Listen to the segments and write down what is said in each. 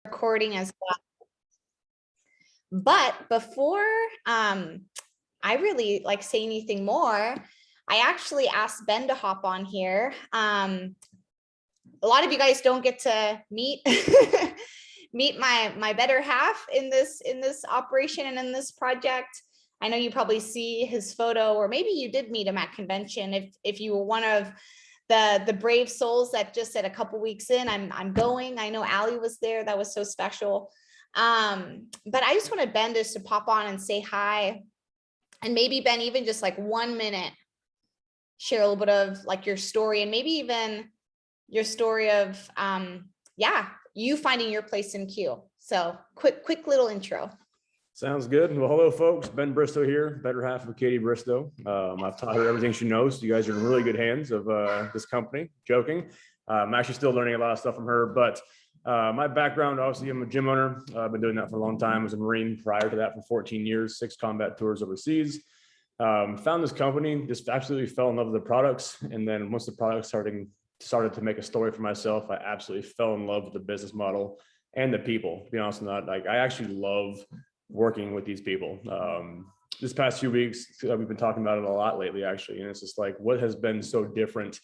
recording as well. But before I really say anything more, I actually asked Ben to hop on here. A lot of you guys don't get to meet meet my better half in this operation and in this project. I know you probably see his photo, or maybe you did meet him at convention. If you were one of the brave souls that just said a couple weeks in, I'm going. I know Allie was there. That was so special. But I just wanted Ben just to pop on and say hi. And maybe Ben, even just 1 minute, share a little bit of your story, and maybe even your story of, you finding your place in Q. So quick little intro. Sounds good. Well, hello folks, Ben Bristow here, better half of Catie Bristow. I've taught her everything she knows. So you guys are in really good hands of this company. Joking. I'm actually still learning a lot of stuff from her, but my background, obviously I'm a gym owner. I've been doing that for a long time. I was a Marine prior to that for 14 years, 6 combat tours overseas. Found this company, just absolutely fell in love with the products. And then once the products started to make a story for myself, I absolutely fell in love with the business model and the people. To be honest with that, I actually love working with these people. This past few weeks, we've been talking about it a lot lately, actually. And it's just what has been so different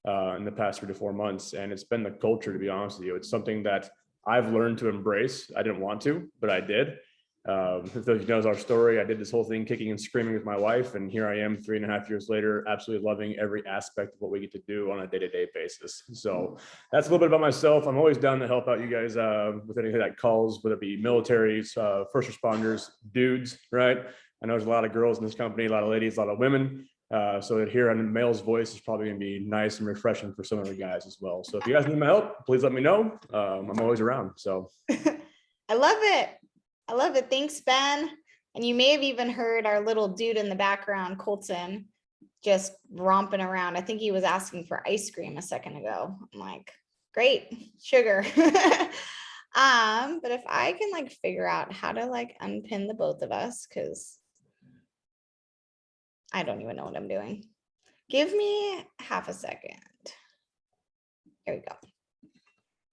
in the past 3 to 4 months. And it's been the culture, to be honest with you. It's something that I've learned to embrace. I didn't want to, but I did. If those knows our story, I did this whole thing kicking and screaming with my wife, and here I am 3.5 years later, absolutely loving every aspect of what we get to do on a day-to-day basis. So that's a little bit about myself. I'm always down to help out you guys with anything that calls, whether it be militaries, first responders, dudes, right? I know there's a lot of girls in this company, a lot of ladies, a lot of women. So that here on a male's voice is probably going to be nice and refreshing for some of the guys as well. So if you guys need my help, please let me know. I'm always around. So I love it. I love it. Thanks, Ben. And you may have even heard our little dude in the background, Colton, just romping around. I think he was asking for ice cream a second ago. I'm like, great, sugar. But if I can figure out how to unpin the both of us, because I don't even know what I'm doing. Give me half a second. There we go.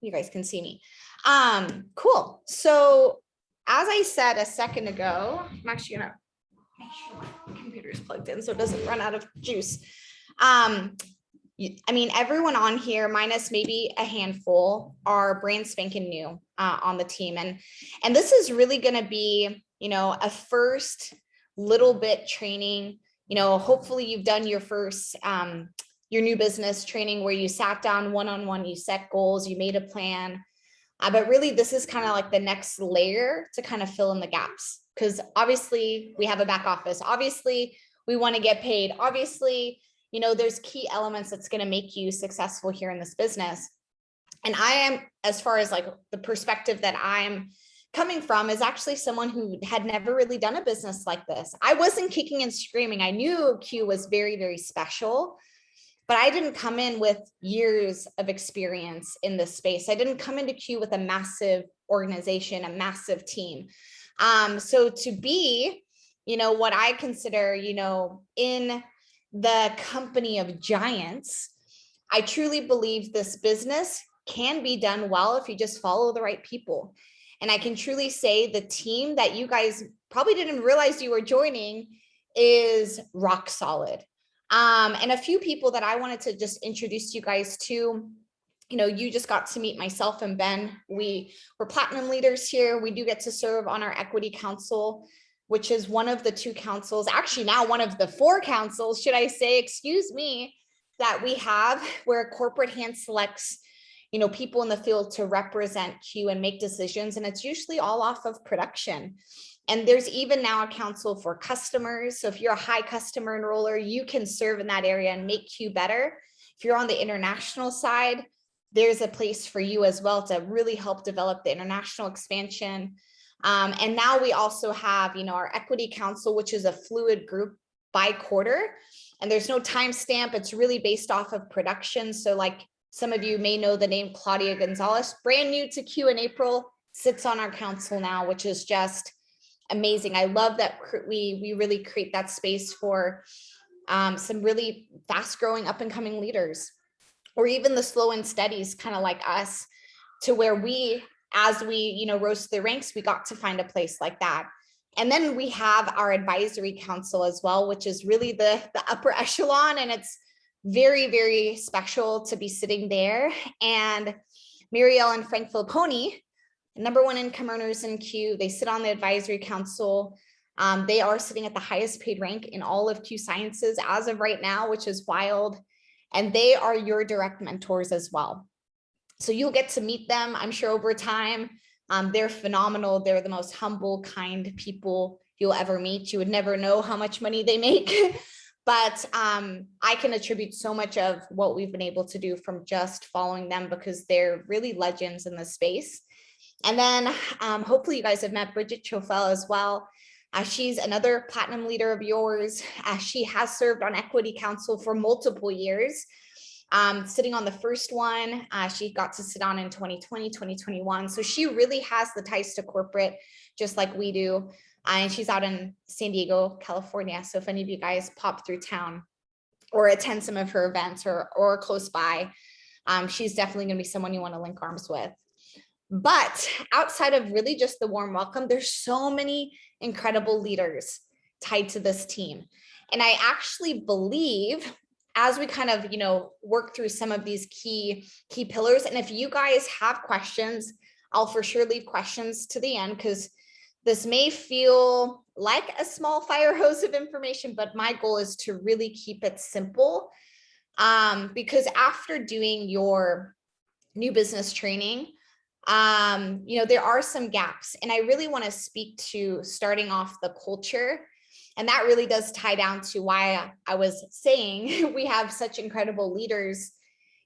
You guys can see me. Cool. So as I said a second ago, I'm actually gonna make sure my computer is plugged in so it doesn't run out of juice. I mean, everyone on here, minus maybe a handful, are brand spanking new on the team. And this is really gonna be, a first little bit training. Hopefully you've done your first, your new business training where you sat down one-on-one, you set goals, you made a plan. But really, this is kind of the next layer to kind of fill in the gaps, because obviously we have a back office. Obviously, we want to get paid. Obviously, there's key elements that's going to make you successful here in this business. And I am, as far as the perspective that I'm coming from, is actually someone who had never really done a business like this. I wasn't kicking and screaming. I knew Q was very, very special. But I didn't come in with years of experience in this space. I didn't come into Q with a massive organization, a massive team. So to be, what I consider, in the company of giants, I truly believe this business can be done well if you just follow the right people. And I can truly say the team that you guys probably didn't realize you were joining is rock solid. And a few people that I wanted to just introduce you guys to, you just got to meet myself and Ben. We're platinum leaders here. We do get to serve on our equity council, which is one of the 2 councils, actually now one of the 4 councils, should I say, excuse me, that we have, where corporate hand selects, people in the field to represent Q and make decisions. And it's usually all off of production. And there's even now a council for customers. So if you're a high customer enroller, you can serve in that area and make Q better. If you're on the international side, there's a place for you as well to really help develop the international expansion. And now we also have, our equity council, which is a fluid group by quarter. And there's no timestamp. It's really based off of production. So some of you may know the name Claudia Gonzalez, brand new to Q in April, sits on our council now, which is just amazing. I love that we really create that space for some really fast growing up and coming leaders, or even the slow and steadies, kind of like us, to where we as we, rose through the ranks, we got to find a place like that. And then we have our advisory council as well, which is really the upper echelon. And it's very, very special to be sitting there. And Marielle and Frank Filipponi, #1 income earners in Q, they sit on the advisory council. They are sitting at the highest paid rank in all of Q Sciences as of right now, which is wild. And they are your direct mentors as well. So you'll get to meet them, I'm sure, over time. They're phenomenal. They're the most humble, kind people you'll ever meet. You would never know how much money they make. But I can attribute so much of what we've been able to do from just following them, because they're really legends in this space. And then hopefully you guys have met Bridget Chilfel as well. She's another platinum leader of yours. She has served on Equity Council for multiple years. Sitting on the first one, she got to sit on in 2020, 2021. So she really has the ties to corporate, just like we do. And she's out in San Diego, California. So if any of you guys pop through town or attend some of her events or close by, she's definitely going to be someone you want to link arms with. But outside of really just the warm welcome, there's so many incredible leaders tied to this team. And I actually believe, as we kind of, work through some of these key pillars, and if you guys have questions, I'll for sure leave questions to the end, because this may feel like a small fire hose of information, but my goal is to really keep it simple. Because after doing your new business training, there are some gaps, and I really want to speak to starting off the culture. And that really does tie down to why I was saying we have such incredible leaders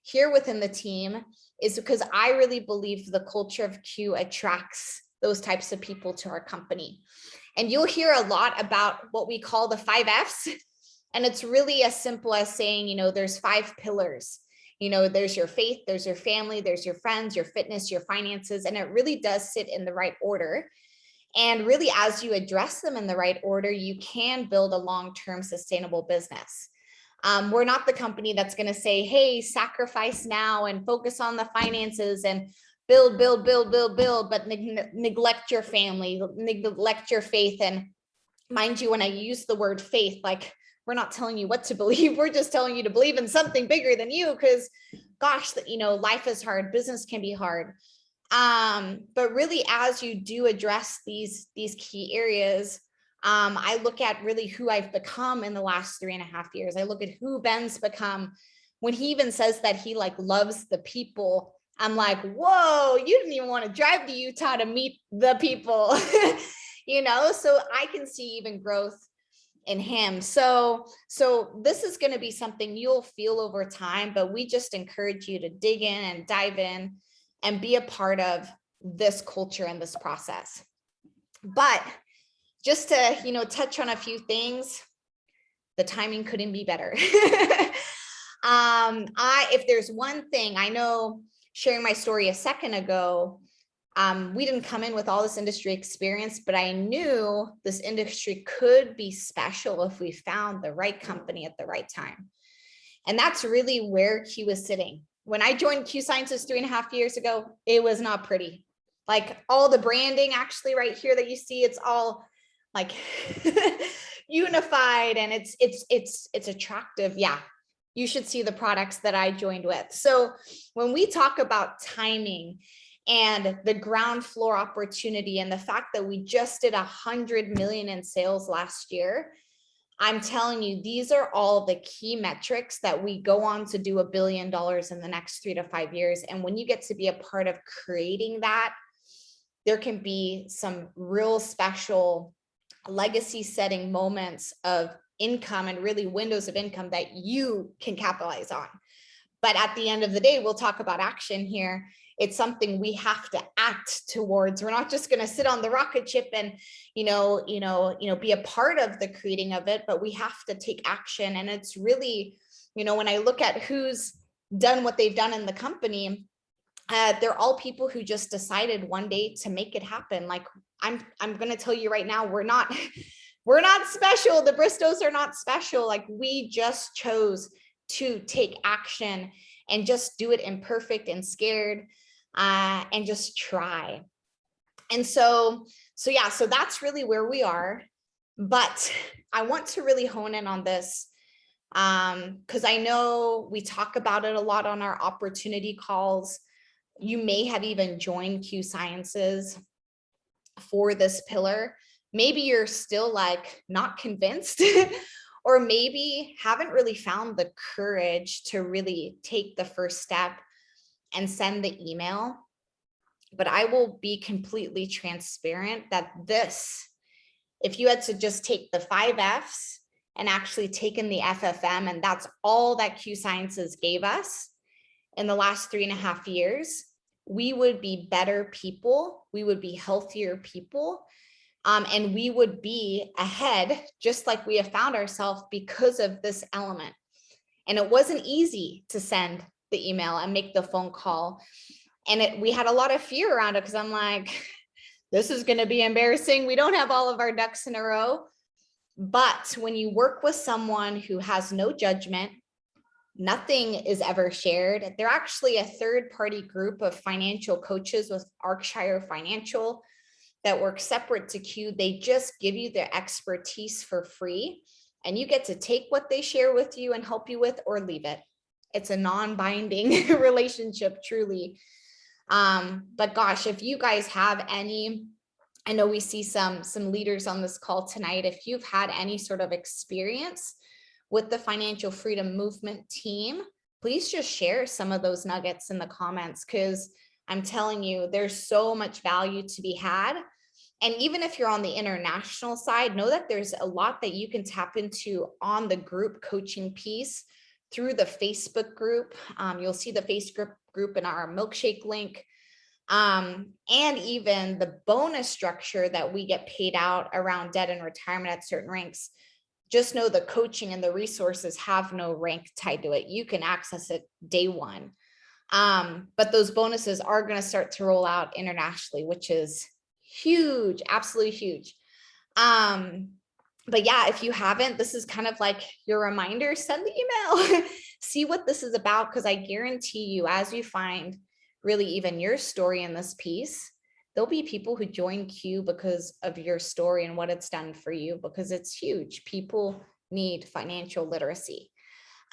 here within the team, is because I really believe the culture of Q attracts those types of people to our company. And you'll hear a lot about what we call the 5 F's. And it's really as simple as saying, there's 5 pillars. There's your faith, there's your family, there's your friends, your fitness, your finances, and it really does sit in the right order. And really, as you address them in the right order, you can build a long-term sustainable business. We're not the company that's going to say, hey, sacrifice now and focus on the finances and build, but neglect your family, neglect your faith. And mind you, when I use the word faith, like, we're not telling you what to believe. We're just telling you to believe in something bigger than you, because gosh, life is hard. Business can be hard. But really, as you do address these key areas, I look at really who I've become in the last 3.5 years. I look at who Ben's become. When he even says that he loves the people, I'm like, whoa, you didn't even want to drive to Utah to meet the people, so I can see even growth in him. So this is going to be something you'll feel over time, but we just encourage you to dig in and dive in and be a part of this culture and this process. But just to, touch on a few things, the timing couldn't be better. If there's one thing, I know, sharing my story a second ago, we didn't come in with all this industry experience, but I knew this industry could be special if we found the right company at the right time. And that's really where Q was sitting. When I joined Q Sciences 3.5 years ago, it was not pretty. Like, all the branding actually right here that you see, it's all like unified, and it's attractive. Yeah. You should see the products that I joined with. So when we talk about timing and the ground floor opportunity, and the fact that we just did 100 million in sales last year, I'm telling you, these are all the key metrics that we go on to do $1 billion in the next 3 to 5 years. And when you get to be a part of creating that, there can be some real special legacy setting moments of income, and really windows of income that you can capitalize on. But at the end of the day, we'll talk about action here. It's something we have to act towards. We're not just going to sit on the rocket ship and, be a part of the creating of it, but we have to take action. And it's really, when I look at who's done what they've done in the company, they're all people who just decided one day to make it happen. Like, I'm going to tell you right now, we're not special. The Bristows are not special. Like, we just chose to take action and just do it imperfect and scared. and just try. And so that's really where we are. But I want to really hone in on this because I know we talk about it a lot on our opportunity calls. You may have even joined Q Sciences for this pillar. Maybe you're still like not convinced, or maybe haven't really found the courage to really take the first step and send the email. But I will be completely transparent that this, if you had to just take the 5 F's and actually taken the FFM, and that's all that Q Sciences gave us in the last 3.5 years, we would be better people, we would be healthier people, and we would be ahead, just like we have found ourselves because of this element. And it wasn't easy to send the email and make the phone call. And we had a lot of fear around it because I'm like, this is going to be embarrassing. We don't have all of our ducks in a row. But when you work with someone who has no judgment, nothing is ever shared. They're actually a third-party group of financial coaches with Arcshire Financial that work separate to Q. They just give you their expertise for free, and you get to take what they share with you and help you with, or leave it. It's a non-binding relationship, truly. But gosh, if you guys have any, I know we see some leaders on this call tonight. If you've had any sort of experience with the financial freedom movement team, please just share some of those nuggets in the comments, because I'm telling you, there's so much value to be had. And even if you're on the international side, know that there's a lot that you can tap into on the group coaching piece through the Facebook group. You'll see the Facebook group in our milkshake link. And even the bonus structure that we get paid out around debt and retirement at certain ranks. Just know the coaching and the resources have no rank tied to it. You can access it day one. But those bonuses are going to start to roll out internationally, which is huge, absolutely huge. But yeah, if you haven't, this is kind of like your reminder, send the email, see what this is about, because I guarantee you, as you find really even your story in this piece, there'll be people who join Q because of your story and what it's done for you, because it's huge. People need financial literacy.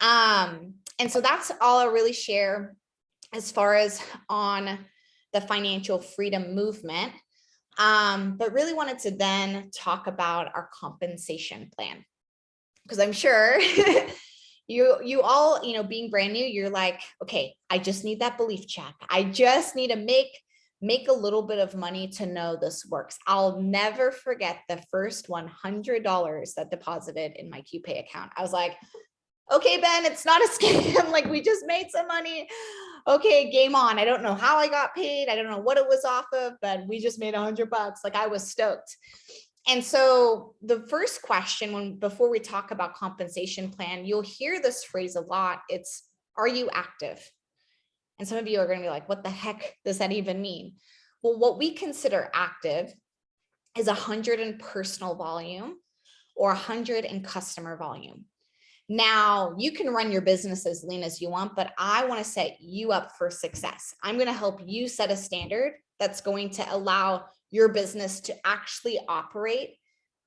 And so that's all I'll really share as far as on the financial freedom movement. But really wanted to then talk about our compensation plan, because I'm sure you all, being brand new, you're like, okay, I just need that belief check. I just need to make a little bit of money to know this works. I'll never forget the first $100 that deposited in my QPay account. I was like, okay, Ben, it's not a scam. Like, we just made some money. Okay, game on. I don't know how I got paid. I don't know what it was off of, but we just made $100. Like, I was stoked. And so the first question, before we talk about compensation plan, you'll hear this phrase a lot. It's, are you active? And some of you are going to be like, what the heck does that even mean? Well, what we consider active is 100 in personal volume or 100 in customer volume. Now, you can run your business as lean as you want, but I want to set you up for success. I'm going to help you set a standard that's going to allow your business to actually operate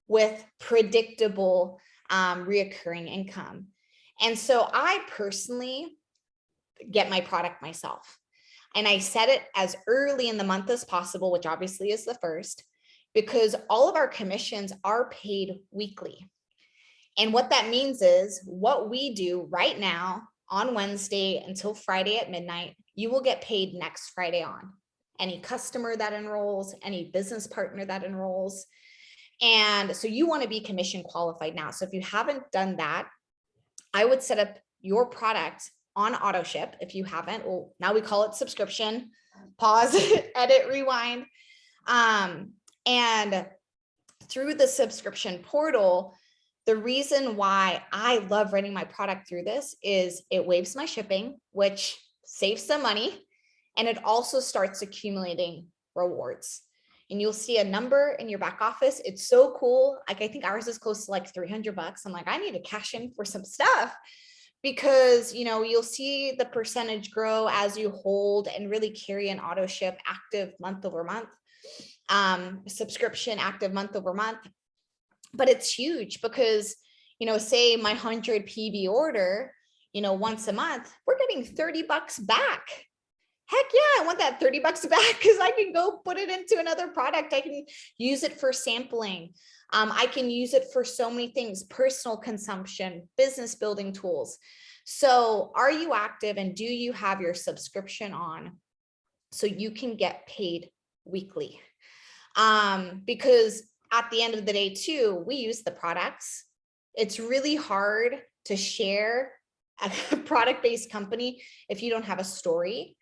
with predictable reoccurring income. And so I personally get my product myself. And I set it as early in the month as possible, which obviously is the first, because all of our commissions are paid weekly. And what that means is what we do right now on Wednesday until Friday at midnight, you will get paid next Friday on. Any customer that enrolls, any business partner that enrolls. And so you want to be commission qualified now. So if you haven't done that, I would set up your product on auto ship. If you haven't, well, now we call it subscription. Pause, edit, rewind. And through the subscription portal, the reason why I love running my product through this is it waives my shipping, which saves some money. And it also starts accumulating rewards. And you'll see a number in your back office. It's so cool. Like, I think ours is close to like $300. I'm like, I need to cash in for some stuff. because, you'll see the percentage grow as you hold and really carry an auto ship active month over month, subscription active month over month. But it's huge because, say my 100 PV order, once a month, we're getting $30 back. Heck yeah, I want that $30 back because I can go put it into another product. I can use it for sampling. I can use it for so many things, personal consumption, business building tools. So are you active and do you have your subscription on so you can get paid weekly? Because at the end of the day too, we use the products. It's really hard to share a product-based company if you don't have a story.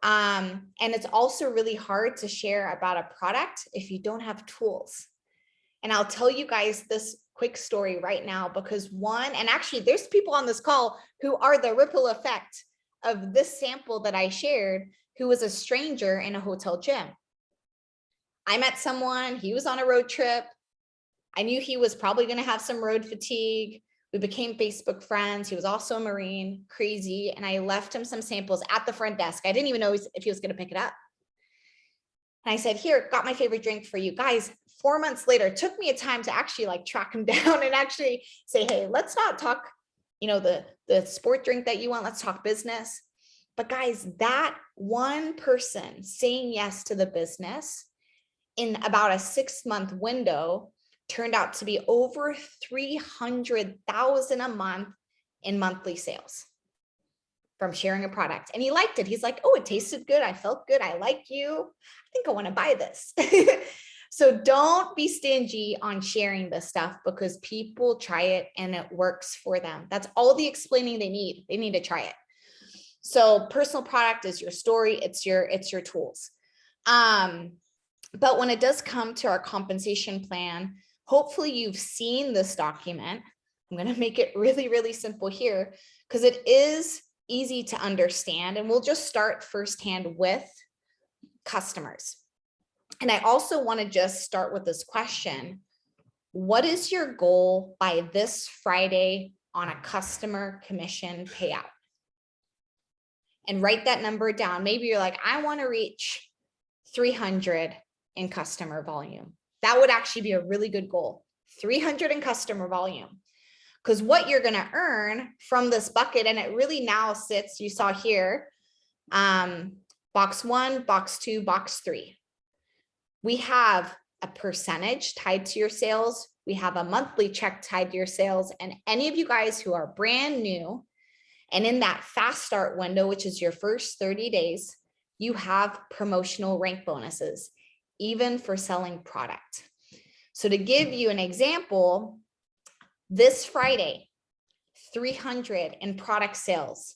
And it's also really hard to share about a product if you don't have tools. And I'll tell you guys this quick story right now, because and actually there's people on this call who are the ripple effect of this sample that I shared, who was a stranger in a hotel gym. I met someone, he was on a road trip. I knew he was probably going to have some road fatigue. We became Facebook friends. He was also a Marine, crazy. And I left him some samples at the front desk. I didn't even know if he was going to pick it up. And I said, here, got my favorite drink for you guys. 4 months later, it took me a time to actually track him down and actually say, hey, let's not talk, the sport drink that you want. Let's talk business. But guys, that one person saying yes to the business in about a 6-month window turned out to be over $300,000 a month in monthly sales from sharing a product. And he liked it. He's like, oh, it tasted good. I felt good. I like you. I think I want to buy this. So don't be stingy on sharing this stuff because people try it and it works for them. That's all the explaining they need. They need to try it. So personal product is your story. It's your tools. But when it does come to our compensation plan, hopefully you've seen this document. I'm going to make it really, really simple here because it is easy to understand. And we'll just start firsthand with customers. And I also want to just start with this question. What is your goal by this Friday on a customer commission payout? And write that number down. Maybe you're like, I want to reach 300 in customer volume. That would actually be a really good goal. 300 in customer volume. Because what you're going to earn from this bucket, and it really now sits, you saw here, box 1, box 2, box 3. We have a percentage tied to your sales. We have a monthly check tied to your sales. And any of you guys who are brand new and in that fast start window, which is your first 30 days, you have promotional rank bonuses, even for selling product. So to give you an example, this Friday, 300 in product sales.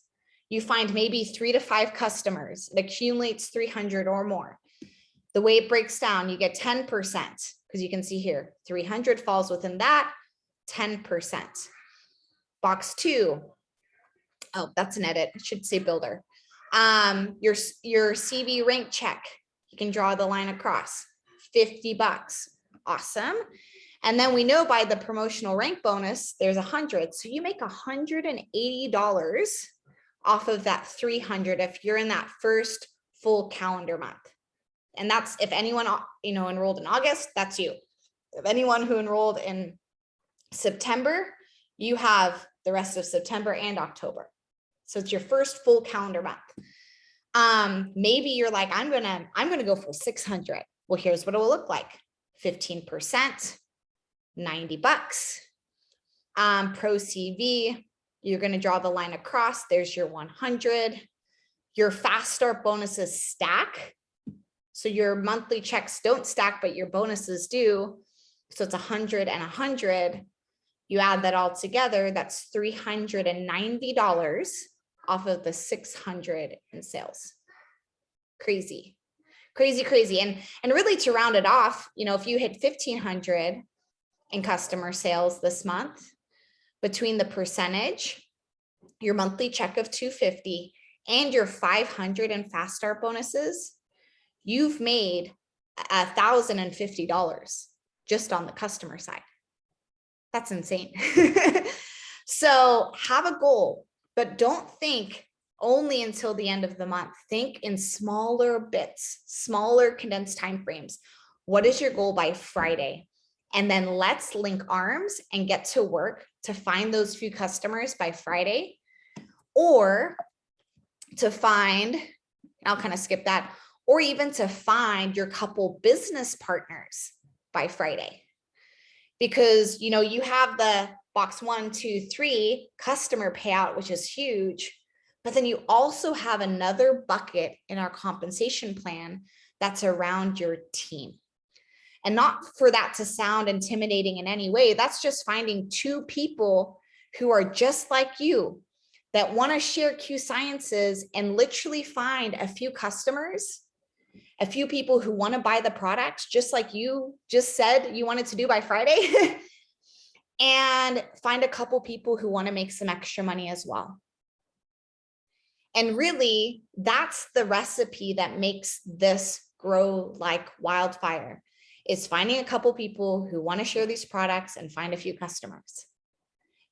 You find maybe 3 to 5 customers. It accumulates 300 or more. The way it breaks down, you get 10% because you can see here, 300 falls within that, 10%. Box 2, oh, that's an edit. It should say builder. Your CV rank check, you can draw the line across, $50. Awesome. And then we know by the promotional rank bonus, there's 100. So you make $180 off of that 300 if you're in that first full calendar month. And that's if anyone, enrolled in August, that's you. If anyone who enrolled in September, you have the rest of September and October. So it's your first full calendar month. Maybe you're like, I'm gonna go for 600. Well, here's what it will look like: 15%, $90. Pro CV, you're gonna draw the line across. There's your 100. Your fast start bonuses stack. So your monthly checks don't stack, but your bonuses do. So it's 100 and 100. You add that all together, that's $390 off of the 600 in sales. Crazy, crazy, crazy. And really to round it off, if you hit 1,500 in customer sales this month, between the percentage, your monthly check of $250 and your 500 in fast start bonuses, you've made $1,050 just on the customer side. That's insane. So have a goal. but don't think only until the end of the month. Think in smaller bits, smaller condensed time frames. What is your goal by Friday? And then let's link arms and get to work to find those few customers by Friday, or to find, I'll kind of skip that, or even to find your couple business partners by Friday. Because, you know, you have the box 1, 2, 3 customer payout, which is huge, but then you also have another bucket in our compensation plan that's around your team. And not for that to sound intimidating in any way, that's just finding 2 people who are just like you that want to share Q Sciences and literally find a few customers, a few people who want to buy the products, just like you just said you wanted to do by Friday, and find a couple people who want to make some extra money as well. And really, that's the recipe that makes this grow like wildfire, is finding a couple people who want to share these products and find a few customers,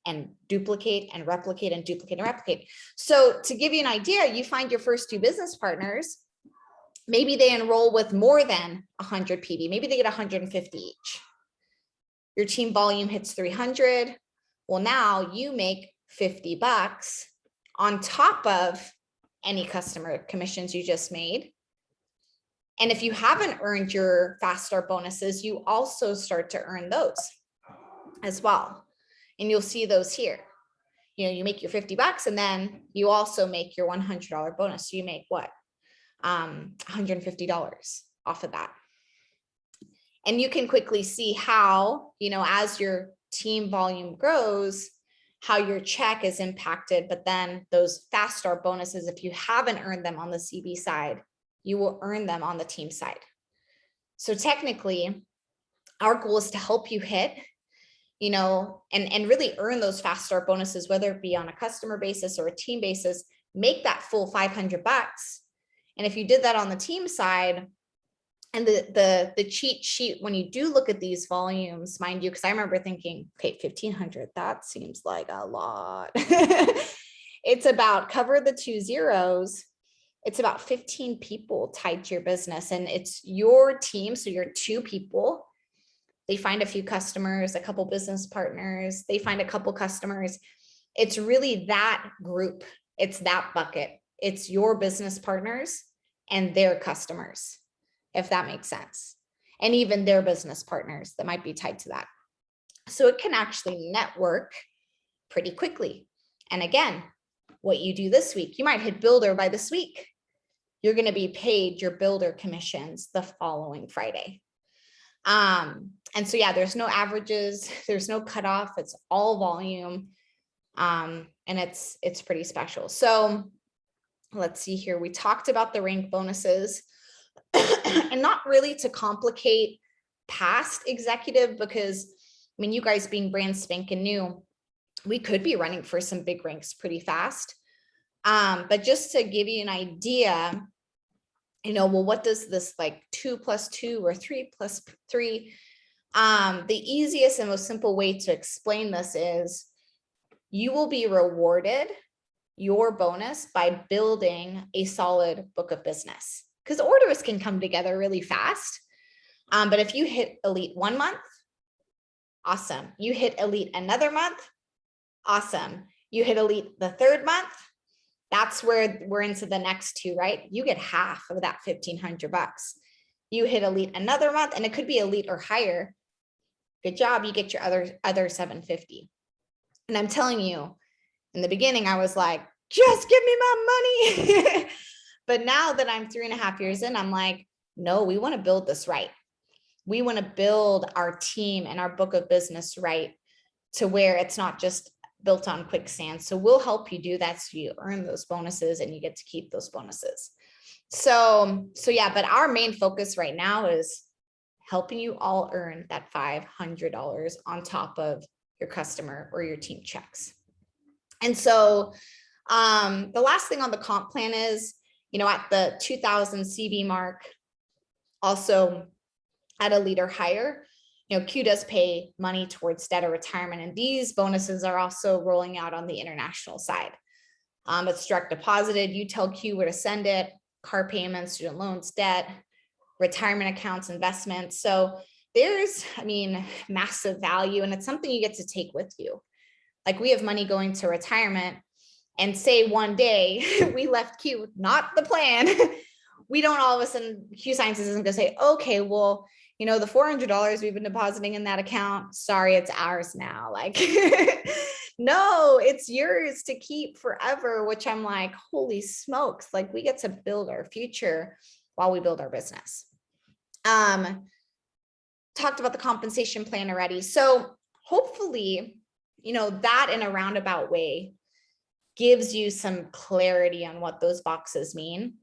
and duplicate and replicate and duplicate and replicate. So to give you an idea, you find your first 2 business partners, maybe they enroll with more than 100 PB, maybe they get 150 each. Your team volume hits 300. Well, now you make $50 on top of any customer commissions you just made. And if you haven't earned your fast start bonuses, you also start to earn those as well. And you'll see those here. You know, you make your $50 and then you also make your $100 bonus. So you make what? $150 off of that. And you can quickly see how, you know, as your team volume grows, how your check is impacted. But then those fast start bonuses, if you haven't earned them on the CB side, you will earn them on the team side. So technically, our goal is to help you hit, you know, and really earn those fast start bonuses, whether it be on a customer basis or a team basis, make that full $500. And if you did that on the team side, and the cheat sheet, when you do look at these volumes, mind you, because I remember thinking, okay, 1,500, that seems like a lot. It's about cover the 2 zeros. It's about 15 people tied to your business, and it's your team. So you're 2 people. They find a few customers, a couple business partners, they find a couple customers. It's really that group. It's that bucket. It's your business partners and their customers, if that makes sense. And even their business partners that might be tied to that. So it can actually network pretty quickly. And again, what you do this week, you might hit builder by this week. You're going to be paid your builder commissions the following Friday. And so, yeah, there's no averages, there's no cutoff, it's all volume. And it's pretty special. So let's see here. We talked about the rank bonuses and not really to complicate past executive, because I mean, you guys being brand spanking new, we could be running for some big ranks pretty fast. But just to give you an idea, you know, well, what does this like 2 + 2 or 3 + 3? The easiest and most simple way to explain this is you will be rewarded your bonus by building a solid book of business, because orders can come together really fast. But if you hit elite 1 month, awesome. You hit elite another month, awesome. You hit elite the 3rd month, that's where we're into the next 2, right? You get half of that $1,500. You hit elite another month, and it could be elite or higher. Good job. You get your other $750. And I'm telling you, in the beginning, I was like, just give me my money. But now that I'm 3.5 years in, I'm like, no, we want to build this right. We want to build our team and our book of business right to where it's not just built on quicksand. So we'll help you do that, so you earn those bonuses and you get to keep those bonuses. So yeah, but our main focus right now is helping you all earn that $500 on top of your customer or your team checks. And so the last thing on the comp plan is, you know, at the 2000 CV mark, also at a leader higher, you know, Q does pay money towards debt or retirement. And these bonuses are also rolling out on the international side. It's direct deposited. You tell Q where to send it, car payments, student loans, debt, retirement accounts, investments. So there's, I mean, massive value, and it's something you get to take with you. Like we have money going to retirement, and say one day we left Q, not the plan. We don't all of a sudden, Q Sciences isn't gonna say, okay, well, you know, the $400 we've been depositing in that account, sorry, it's ours now. Like, no, it's yours to keep forever, which I'm like, holy smokes, like we get to build our future while we build our business. Talked about the compensation plan already. So hopefully, you know, that in a roundabout way gives you some clarity on what those boxes mean.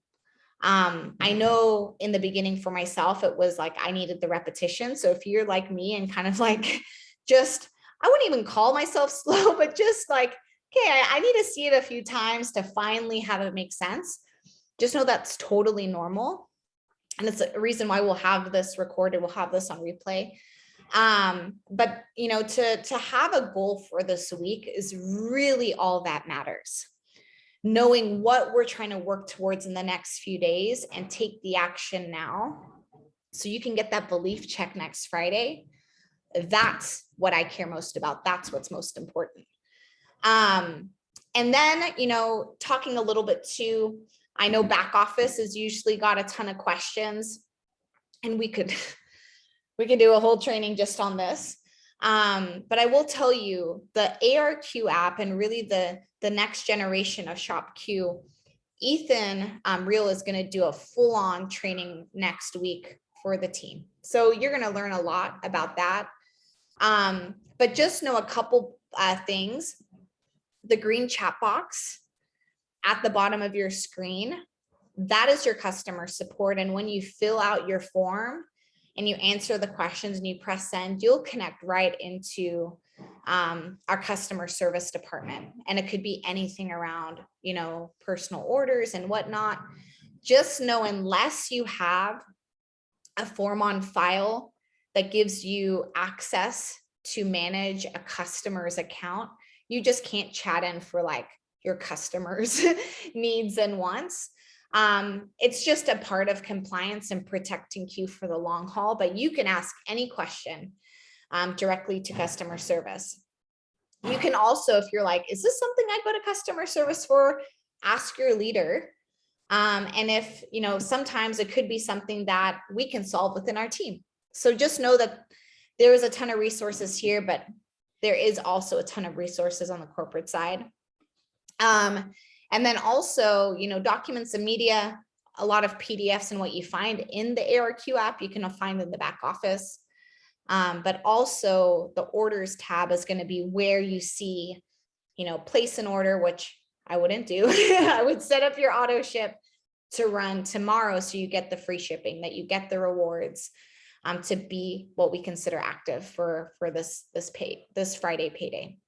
I know in the beginning for myself, it was like I needed the repetition. So if you're like me and kind of like just, I wouldn't even call myself slow, but just like, okay, I need to see it a few times to finally have it make sense. Just know that's totally normal. And it's a reason why we'll have this recorded, we'll have this on replay. But you know, to have a goal for this week is really all that matters. Knowing what we're trying to work towards in the next few days and take the action now so you can get that belief check next Friday. That's what I care most about. That's what's most important. And then, you know, talking a little bit too, I know back office has usually got a ton of questions, and we could do a whole training just on this. But I will tell you the ARQ app and really the next generation of ShopQ, Ethan Real is going to do a full-on training next week for the team. So you're going to learn a lot about that. But just know a couple things. The green chat box at the bottom of your screen, that is your customer support. And when you fill out your form and you answer the questions and you press send, you'll connect right into our customer service department. And it could be anything around, you know, personal orders and whatnot. Just know, unless you have a form on file that gives you access to manage a customer's account, you just can't chat in for like your customers' needs and wants. It's just a part of compliance and protecting Q for the long haul, but you can ask any question directly to customer service. You can also, if you're like, is this something I go to customer service for? Ask your leader. And if, you know, sometimes it could be something that we can solve within our team. So just know that there is a ton of resources here, but there is also a ton of resources on the corporate side. And then also, you know, documents and media, a lot of PDFs and what you find in the ARQ app, you can find in the back office. But also the orders tab is going to be where you see, you know, place an order, which I wouldn't do. I would set up your auto ship to run tomorrow so you get the free shipping, that you get the rewards to be what we consider active for this Friday payday.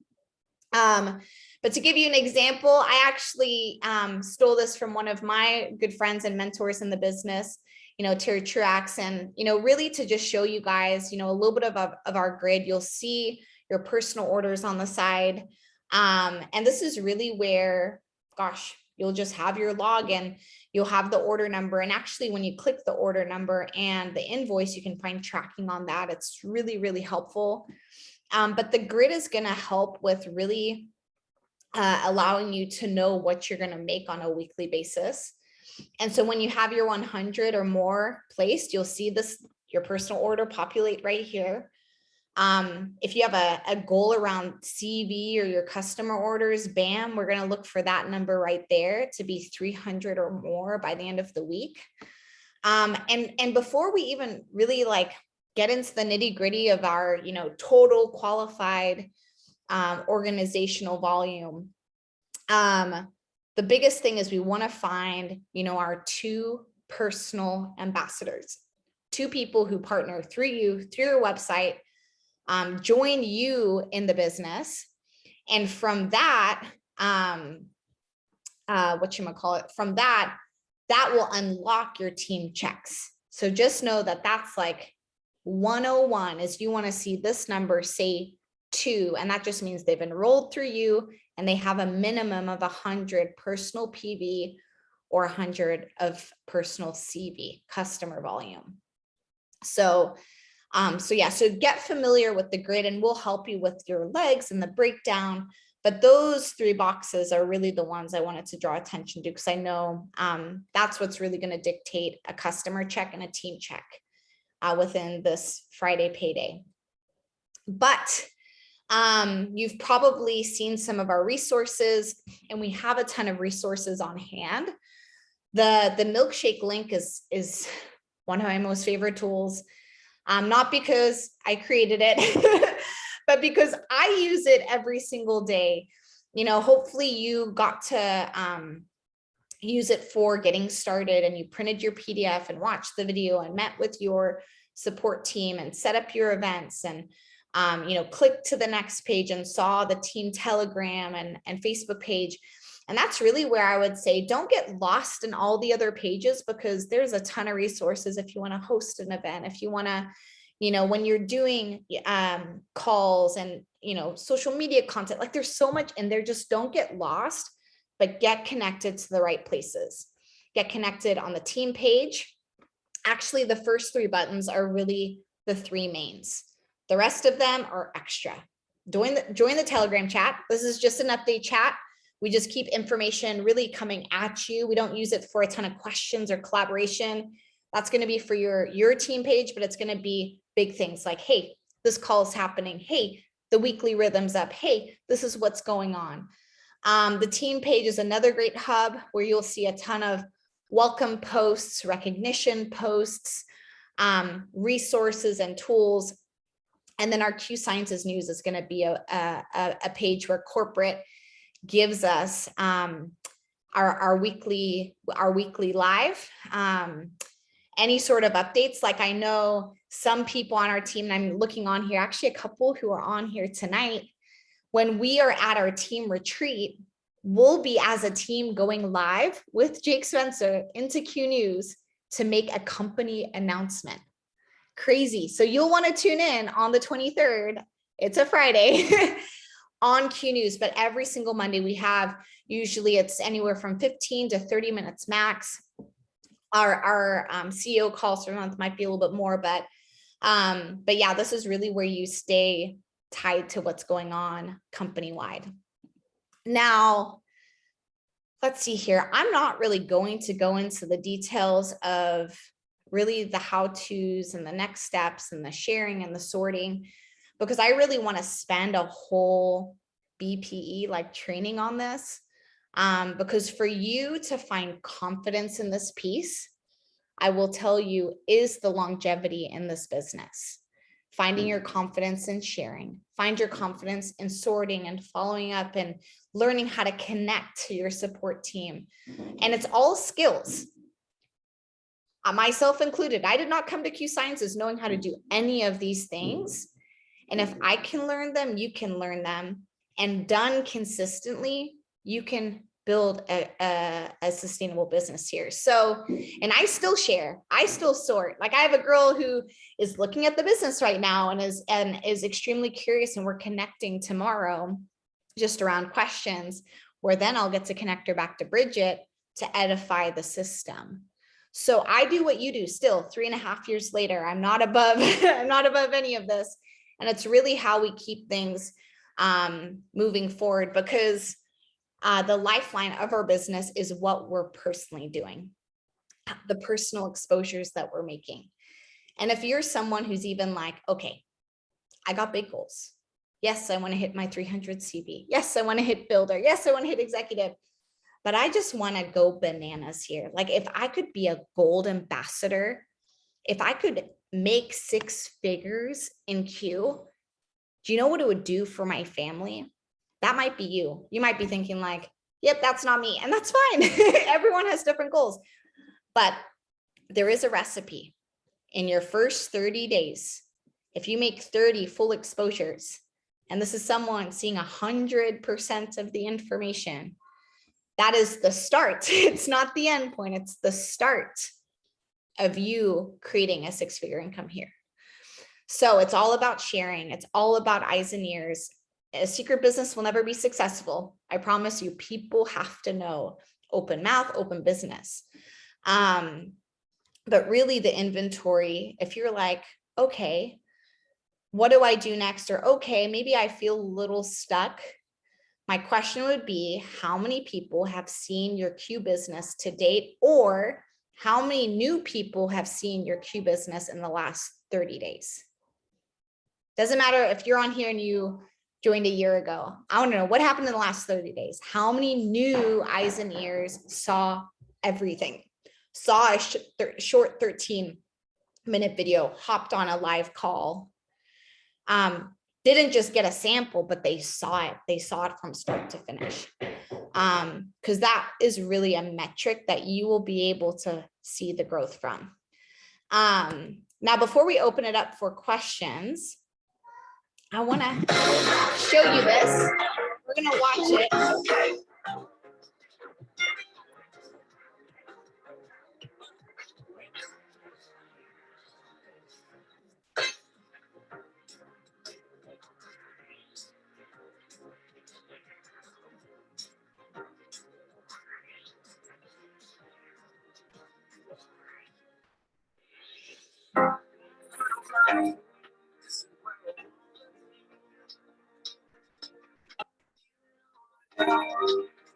But to give you an example, I actually stole this from one of my good friends and mentors in the business, you know, Terry Truax, and, you know, really to just show you guys, you know, a little bit of our grid. You'll see your personal orders on the side. And this is really where, gosh, you'll just have your login, you'll have the order number. And actually, when you click the order number and the invoice, you can find tracking on that. It's really, really helpful. But the grid is going to help with really allowing you to know what you're going to make on a weekly basis. And so when you have your 100 or more placed, you'll see this, your personal order populate right here. If you have a goal around CV or your customer orders, bam, we're going to look for that number right there to be 300 or more by the end of the week. And before we even really like get into the nitty gritty of our, you know, total qualified organizational volume, the biggest thing is we want to find, you know, our 2 personal ambassadors, 2 people who partner through you, through your website, join you in the business. And from that, from that will unlock your team checks. So just know that that's like 101 is you want to see this number say 2, and that just means they've enrolled through you and they have a minimum of 100 personal PV or 100 of personal CV, customer volume. So so get familiar with the grid and we'll help you with your legs and the breakdown. But those 3 boxes are really the ones I wanted to draw attention to, because I know that's what's really going to dictate a customer check and a team check within this Friday payday. But you've probably seen some of our resources, and we have a ton of resources on hand. The milkshake link is one of my most favorite tools. Not because I created it, but because I use it every single day. You know, hopefully you got to use it for getting started and you printed your PDF and watched the video and met with your support team and set up your events and, clicked to the next page and saw the team Telegram and Facebook page. And that's really where I would say, don't get lost in all the other pages, because there's a ton of resources if you want to host an event, if you want to, when you're doing calls and, social media content, like there's so much in there. Just don't get lost, but get connected to the right places. Get connected on the team page. Actually, the first 3 buttons are really the 3 mains. The rest of them are extra. Join the Telegram chat. This is just an update chat. We just keep information really coming at you. We don't use it for a ton of questions or collaboration. That's going to be for your team page, but it's going to be big things like, hey, this call is happening. Hey, the weekly rhythm's up. Hey, this is what's going on. The team page is another great hub where you'll see a ton of welcome posts, recognition posts, resources and tools. And then our Q Sciences news is going to be a page where corporate gives us our weekly live, any sort of updates. Like I know some people on our team, and I'm looking on here, actually a couple who are on here tonight, when we are at our team retreat, we'll be as a team going live with Jake Spencer into Q News to make a company announcement. Crazy. So you'll want to tune in on the 23rd. It's a Friday. On Q News, but every single Monday we have, usually it's anywhere from 15 to 30 minutes max. Our CEO calls per month might be a little bit more, but yeah, this is really where you stay tied to what's going on company-wide. Now, let's see here. I'm not really going to go into the details of really the how-tos and the next steps and the sharing and the sorting, because I really want to spend a whole BPE like training on this. Because for you to find confidence in this piece, I will tell you, is the longevity in this business. Finding your confidence in sharing, find your confidence in sorting and following up and learning how to connect to your support team. And it's all skills. Myself included, I did not come to Q Sciences knowing how to do any of these things. And if I can learn them, you can learn them. And done consistently, you can build a sustainable business here. So, and I still share, I still sort. Like I have a girl who is looking at the business right now and is extremely curious, and we're connecting tomorrow just around questions, where then I'll get to connect her back to Bridget to edify the system. So I do what you do still 3.5 years later. I'm not above, I'm not above any of this. And it's really how we keep things moving forward, because the lifeline of our business is what we're personally doing, the personal exposures that we're making. And if you're someone who's even like, okay, I got big goals. Yes, I want to hit my 300 CV. Yes, I want to hit builder. Yes, I want to hit executive. But I just want to go bananas here. Like if I could be a gold ambassador, if I could make 6 figures in Q, do you know what it would do for my family? That might be you. You might be thinking like, yep, that's not me. And that's fine. Everyone has different goals. But there is a recipe. In your first 30 days, if you make 30 full exposures, and this is someone seeing 100% of the information, that is the start. It's not the end point. It's the start of you creating a 6-figure income here. So it's all about sharing. It's all about eyes and ears. A secret business will never be successful. I promise you, people have to know. Open mouth, open business. But really the inventory, if you're like, okay, what do I do next? Or, okay, maybe I feel a little stuck. My question would be, how many people have seen your Q business to date? Or how many new people have seen your Q business in the last 30 days? Doesn't matter if you're on here and you joined a year ago. I want to know what happened in the last 30 days. How many new eyes and ears saw everything? Saw a short 13-minute video, hopped on a live call. Didn't just get a sample, but they saw it. They saw it from start to finish. Because that is really a metric that you will be able to see the growth from. Now, before we open it up for questions, I want to show you this. We're going to watch it.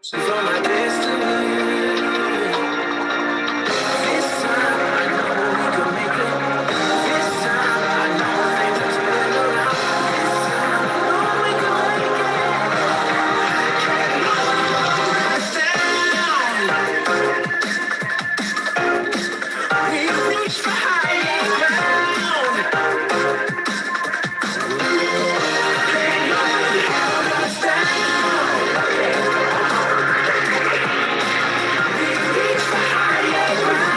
She's on my destiny. This time I know we can make it. This time I know things are turning around. This time I know we can make it. We reach for higher ground. Can't nobody hold us down. We reach for higher ground.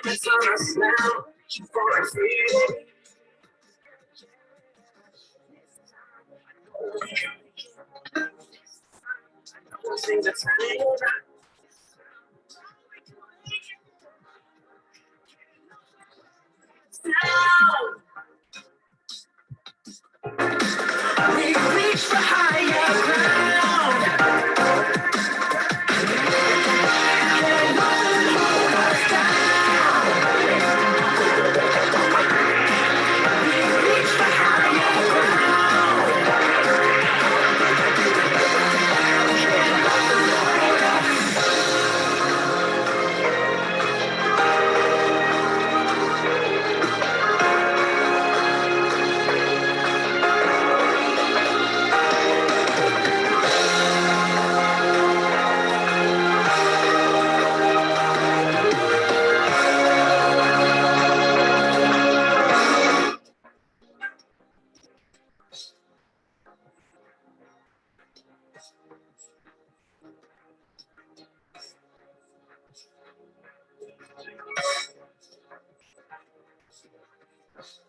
Limits on us now. She's for us. Things are turning around. We reach for higher ground. Can't nothing hold us down. We reach for higher ground. Can't nothing hold us.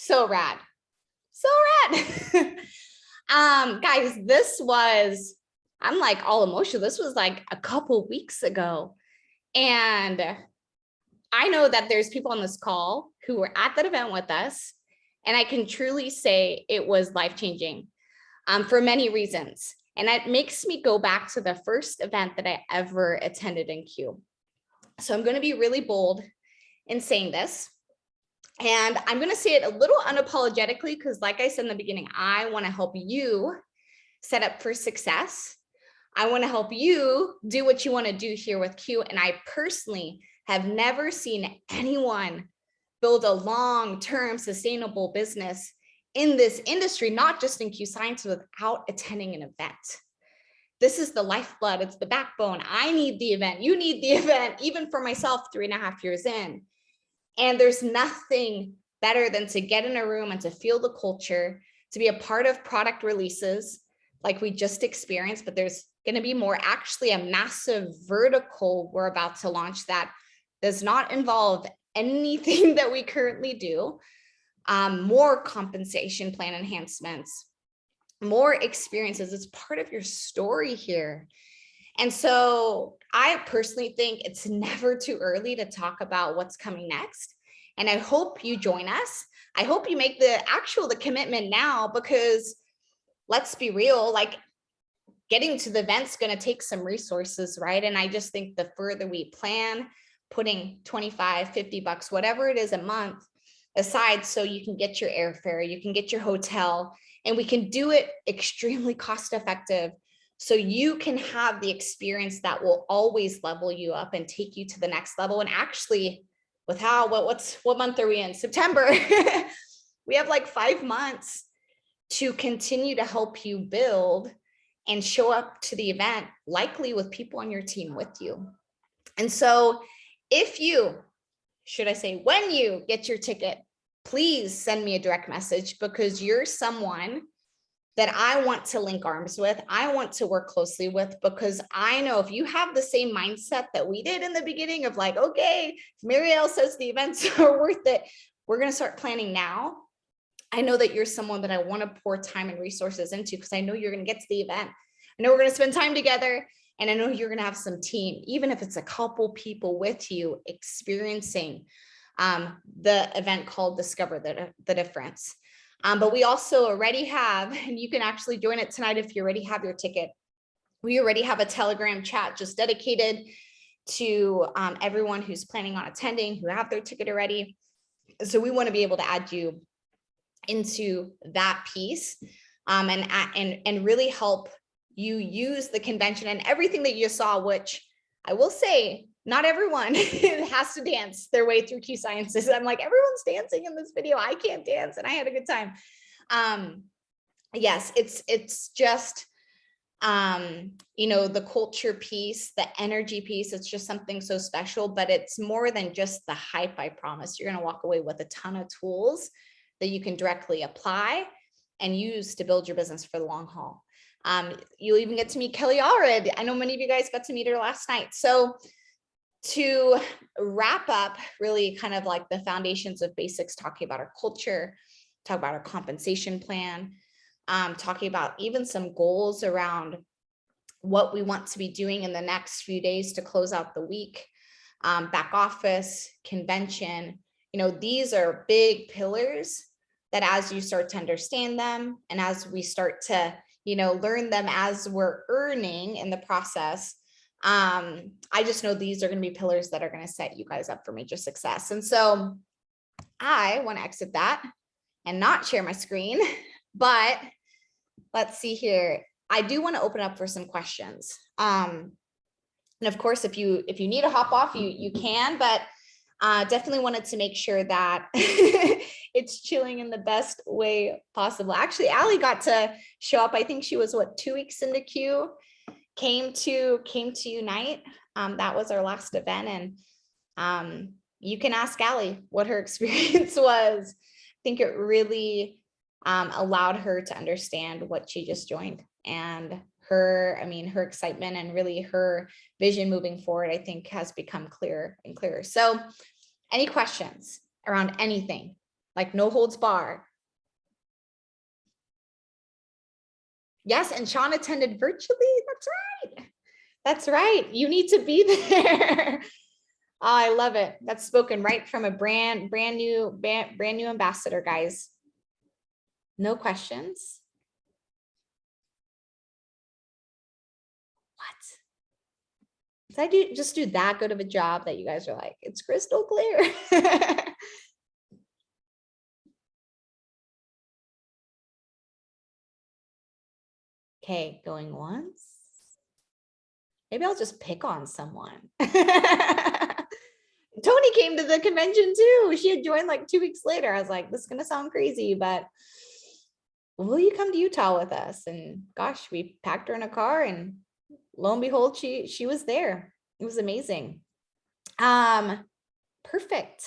So rad. So rad. Guys, I'm like all emotional. This was like a couple weeks ago. And I know that there's people on this call who were at that event with us. And I can truly say it was life-changing for many reasons. And that makes me go back to the first event that I ever attended in Q. So I'm going to be really bold in saying this. And I'm going to say it a little unapologetically, because like I said in the beginning, I want to help you set up for success. I want to help you do what you want to do here with Q. And I personally have never seen anyone build a long-term sustainable business in this industry, not just in Q Science, without attending an event. This is the lifeblood. It's the backbone. I need the event. You need the event, even for myself, 3.5 years in. And there's nothing better than to get in a room and to feel the culture, to be a part of product releases like we just experienced, but there's going to be more, actually a massive vertical we're about to launch that does not involve anything that we currently do. More compensation plan enhancements, more experiences. It's part of your story here. And so I personally think it's never too early to talk about what's coming next. And I hope you join us. I hope you make the commitment now, because let's be real, like getting to the event's going to take some resources, right? And I just think the further we plan, putting 25, 50 bucks, whatever it is a month aside, so you can get your airfare, you can get your hotel, and we can do it extremely cost effective. So you can have the experience that will always level you up and take you to the next level. And actually, with what month are we in? September. We have like 5 months to continue to help you build and show up to the event, likely with people on your team with you. And so when you get your ticket, please send me a direct message, because you're someone that I want to link arms with. I want to work closely with, because I know if you have the same mindset that we did in the beginning of like, okay, if Marielle says the events are worth it, we're going to start planning now. I know that you're someone that I want to pour time and resources into, because I know you're going to get to the event. I know we're going to spend time together, and I know you're going to have some team, even if it's a couple people with you experiencing the event called Discover the Difference. But we also already have, and you can actually join it tonight if you already have your ticket. We already have a Telegram chat just dedicated to everyone who's planning on attending, who have their ticket already. So we want to be able to add you into that piece and really help you use the convention and everything that you saw, which I will say, not everyone has to dance their way through Q Sciences. I'm like, everyone's dancing in this video. I can't dance, and I had a good time. Yes, it's just, the culture piece, the energy piece. It's just something so special, but it's more than just the hype. I promise you're going to walk away with a ton of tools that you can directly apply and use to build your business for the long haul. You'll even get to meet Kelly Allred. I know many of you guys got to meet her last night. So to wrap up, really kind of like the foundations of basics, talking about our culture, talk about our compensation plan, talking about even some goals around what we want to be doing in the next few days to close out the week, back office, convention. These are big pillars that as you start to understand them, and as we start to, learn them as we're earning in the process, I just know these are going to be pillars that are going to set you guys up for major success. And so I want to exit that and not share my screen, but let's see here. I do want to open up for some questions. And of course, if you need to hop off, you can, but definitely wanted to make sure that it's chilling in the best way possible. Actually, Allie got to show up. I think she was 2 weeks into Q, came to Unite. That was our last event. And you can ask Allie what her experience was. I think it really allowed her to understand what she just joined, and her excitement and really her vision moving forward, I think, has become clearer and clearer. So any questions around anything? like no holds bar. Yes, and Sean attended virtually. That's right. That's right. You need to be there. Oh, I love it. That's spoken right from a brand new ambassador, guys. No questions. What? Did I just do that good of a job that you guys are like, it's crystal clear? Okay, going once. Maybe I'll just pick on someone. Tony came to the convention too. She had joined like 2 weeks later. I was like, this is going to sound crazy, but will you come to Utah with us? And gosh, we packed her in a car and lo and behold, she was there. It was amazing. Perfect.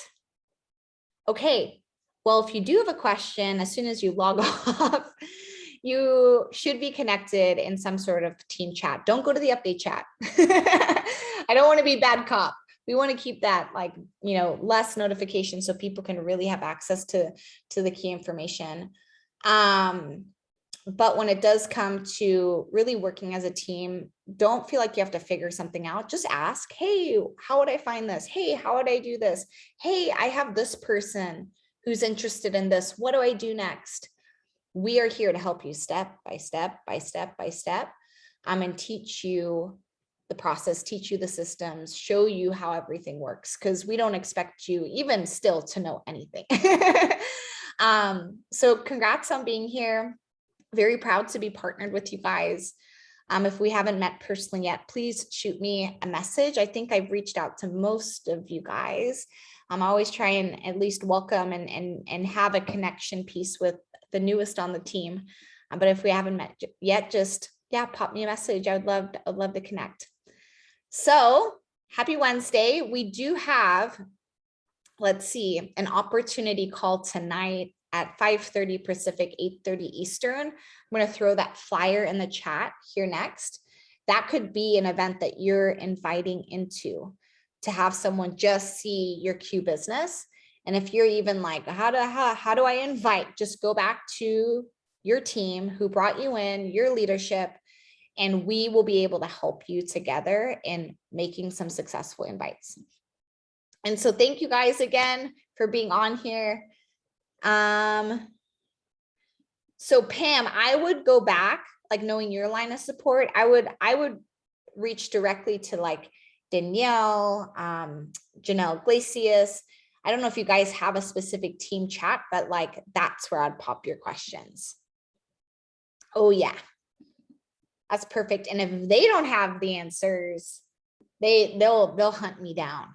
Okay. Well, if you do have a question, as soon as you log off, you should be connected in some sort of team chat. Don't go to the update chat. I don't want to be bad cop. We want to keep that like, less notifications so people can really have access to the key information. But when it does come to really working as a team, don't feel like you have to figure something out. Just ask, hey, how would I find this? Hey, how would I do this? Hey, I have this person who's interested in this. What do I do next? We are here to help you step by step by step by step, and teach you the process, teach you the systems, show you how everything works, because we don't expect you even still to know anything. So congrats on being here. Very proud to be partnered with you guys. If we haven't met personally yet, please shoot me a message. I think I've reached out to most of you guys. I'm always trying at least welcome and have a connection piece with the newest on the team. But if we haven't met yet, just pop me a message. I'd love to connect. So happy Wednesday. We do have, let's see, an opportunity call tonight at 5:30 Pacific, 8:30 Eastern. I'm going to throw that flyer in the chat here next. That could be an event that you're inviting into to have someone just see your Q business. And if you're even like, how do I invite? Just go back to your team who brought you in, your leadership, and we will be able to help you together in making some successful invites. And so thank you guys again for being on here. So Pam, I would go back, like knowing your line of support, I would reach directly to like Danielle, Janelle Iglesias. I don't know if you guys have a specific team chat, but like, that's where I'd pop your questions. Oh yeah, that's perfect. And if they don't have the answers, they'll hunt me down.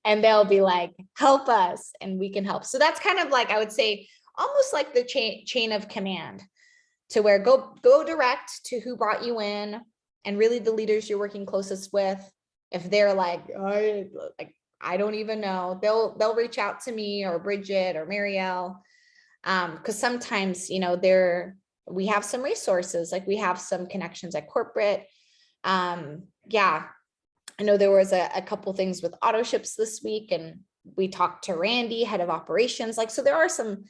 And they'll be like, help us, and we can help. So that's kind of like, I would say, almost like the chain of command, to where go direct to who brought you in, and really the leaders you're working closest with. If they're like, I don't even know, they'll reach out to me or Bridget or Marielle. Because sometimes, we have some resources, like we have some connections at corporate. I know there was a couple things with auto ships this week, and we talked to Randy, head of operations. Like, so there are some,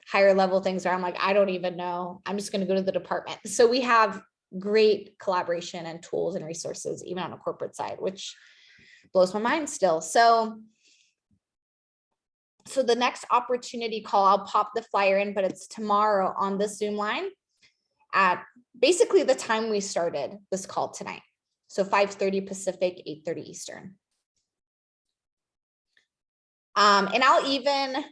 higher level things where I'm like, I don't even know. I'm just going to go to the department. So we have great collaboration and tools and resources, even on a corporate side, which blows my mind still. So the next opportunity call, I'll pop the flyer in, but it's tomorrow on the Zoom line at basically the time we started this call tonight. So 5:30 Pacific, 8:30 Eastern. And I'll even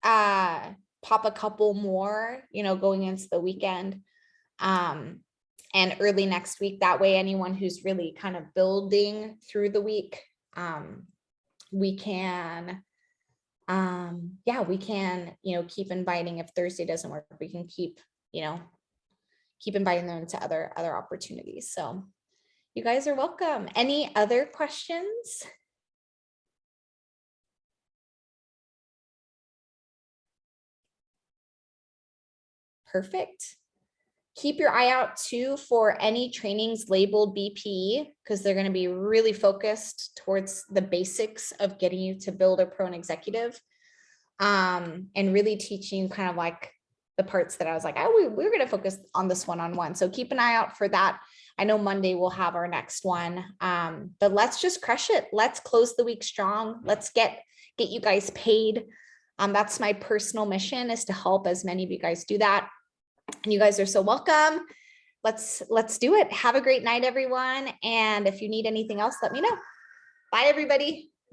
pop a couple more, going into the weekend and early next week. That way, anyone who's really kind of building through the week, we can, keep inviting. If Thursday doesn't work, we can keep inviting them into other opportunities. So you guys are welcome. Any other questions? Perfect. Keep your eye out too for any trainings labeled BPE, because they're going to be really focused towards the basics of getting you to build a pro and executive, and really teaching you kind of like the parts that I was like, oh, we're going to focus on this one-on-one. So keep an eye out for that. I know Monday we'll have our next one, but let's just crush it. Let's close the week strong. Let's get you guys paid. That's my personal mission, is to help as many of you guys do that. And you guys are so welcome. Let's do it. Have a great night, everyone. And if you need anything else, let me know. Bye, everybody.